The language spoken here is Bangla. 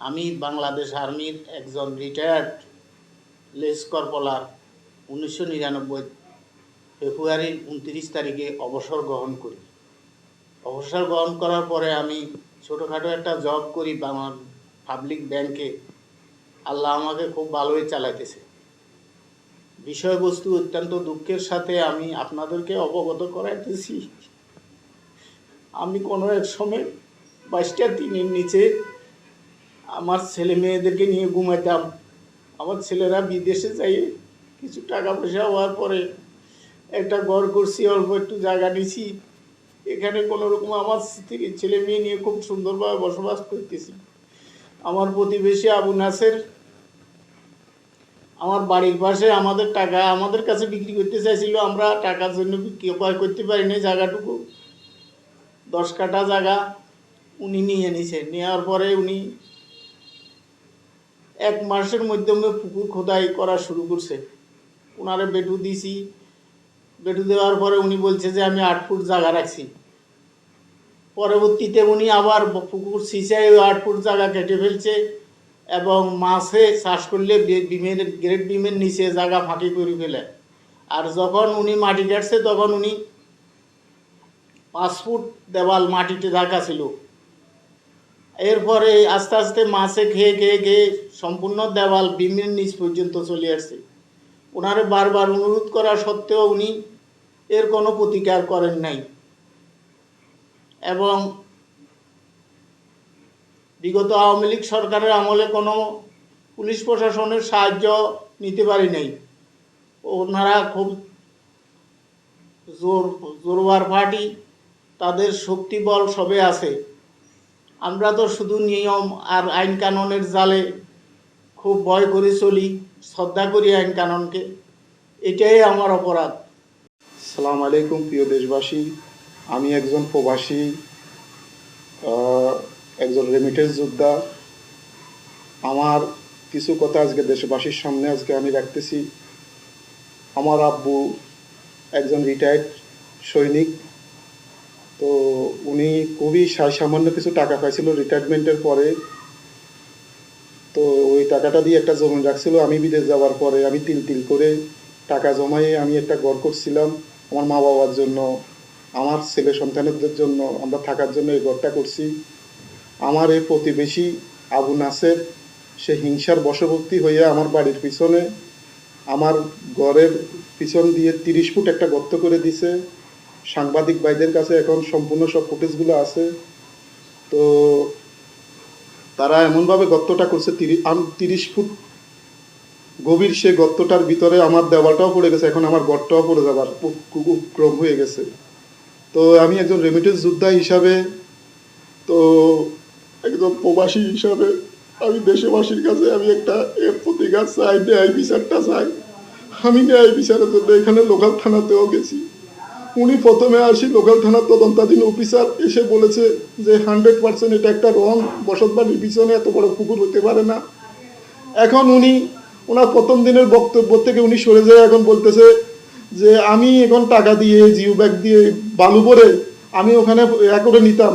আমি বাংলাদেশ আর্মির একজন রিটায়ার্ড লেস কর্পোরাল 1999 ফেব্রুয়ারির 29 তারিখে অবসর গ্রহণ করি। অবসর গ্রহণ করার পরে আমি ছোটোখাটো একটা জব করি আমার পাবলিক ব্যাংকে। আল্লাহ আমাকে খুব ভালোই চালাইতেছে। বিষয়বস্তু অত্যন্ত দুঃখের সাথে আমি আপনাদেরকে অবগত করাইতেছি। আমি কোনো এক সময় 22টা দিনের নিচে আমার ছেলে মেয়েদেরকে নিয়ে ঘুমাইতাম। আমার ছেলেরা বিদেশে যাই কিছু টাকা পয়সা হওয়ার পরে একটা ঘর করছি, অল্প একটু জায়গা নিছি। এখানে কোনো রকম আমার স্ত্রী ছেলে মেয়ে নিয়ে খুব সুন্দরভাবে বসবাস করতেছি। আমার প্রতিবেশী আবু নাসের আমার বাড়ির পাশে আমাদের টাকা আমাদের কাছে বিক্রি করতে চাইছিল। আমরা টাকার জন্য ক্রয় করতে পারি না জায়গাটুকু। 10 কাঠা জায়গা উনি নিয়ে নিছে। নেওয়ার পরে উনি 1 মাসের মধ্যে পুকুর খোদাই করা শুরু করছে। ওনারে বেটু দিছি। বেটু দেওয়ার পরে উনি বলছে যে আমি 8 ফুট জায়গা রাখছি। পরবর্তীতে উনি আবার পুকুর সিঁচাই 8 ফুট জায়গা কেটে ফেলছে এবং মাছে চাষ করলে বিমের গ্রেড বিমের নিচে জায়গা ফাঁকি করে ফেলে। আর যখন উনি মাটি কাটছে তখন উনি 5 ফুট দেওয়াল মাটিতে ঢাকা ছিল। এরপরে আস্তে আস্তে মাছে খেয়ে খেয়ে খেয়ে সম্পূর্ণ দেওয়াল বিমের নিচ পর্যন্ত চলে আসছে। ওনারে বারবার অনুরোধ করা সত্ত্বেও উনি এর কোনো প্রতিকার করেন নাই এবং বিগত আওয়ামী লীগ সরকারের আমলে কোনো পুলিশ প্রশাসনের সাহায্য নিতে পারি নাই। ওনারা খুব জোরবার পার্টি, তাদের শক্তি বল সবে আছে। আমরা তো শুধু নিয়ম আর আইন কানুনের জালে খুব ভয় করে চলি, শ্রদ্ধা করি আইন কানুনকে। এটাই আমার অপরাধ। আসসালামু আলাইকুম প্রিয় দেশবাসী, আমি একজন প্রবাসী, একজন রেমিটেন্স যোদ্ধা। আমার কিছু কথা আজকে দেশবাসীর সামনে আজকে আমি রাখতেছি। আমার আব্বু একজন রিটায়ার্ড সৈনিক। তো উনি খুবই সামান্য কিছু টাকা পাইছিল রিটায়ারমেন্টের পরে। তো ওই টাকাটা দিয়ে একটা জমি রাখছিল। আমি বিদেশ যাওয়ার পরে আমি তিল করে টাকা জমাইয়ে আমি একটা ঘর করছিলাম আমার মা বাবার জন্য, আমার ছেলে সন্তানদের জন্য, আমরা থাকার জন্য এই ঘরটা করছি। আমার এই প্রতিবেশী আবু নাসের সে হিংসার বশবর্তী হইয়া আমার বাড়ির পিছনে আমার ঘরের পিছন দিয়ে 30 ফুট একটা গর্ত করে দিছে। সাংবাদিক ভাইদের কাছে এখন সম্পূর্ণ সব ফুটেজগুলো আছে। তো তারা এমনভাবে গর্তটা করছে 30 ফুট গভীর। সে গর্তটার ভিতরে আমার দেওয়ালটাও পড়ে গেছে, এখন আমার ঘরটাও পড়ে যাবার উপক্রম হয়ে গেছে। তো আমি একজন রেমিটেন্স যোদ্ধা হিসাবে, তো একজন প্রবাসী হিসাবে আমি দেশবাসীর কাছে আমি একটা এর প্রতিকার চাই, ন্যায় বিচারটা চাই। আমি ন্যায় বিচারের জন্য এখানে লোকাল থানাতেও গেছি। উনি প্রথমে আসি লোকাল থানার তদন্তাধীন অফিসার এসে বলেছে যে 100% এটা একটা রং, বসতবাড়ির পিছনে এত বড় পুকুর হতে পারে না। এখন উনি ওনার প্রথম দিনের বক্তব্য থেকে উনি সরে যায়, এখন বলতেছে যে আমি এখন টাকা দিয়ে জিও ব্যাগ দিয়ে বালু ভরে আমি ওখানে করে নিতাম,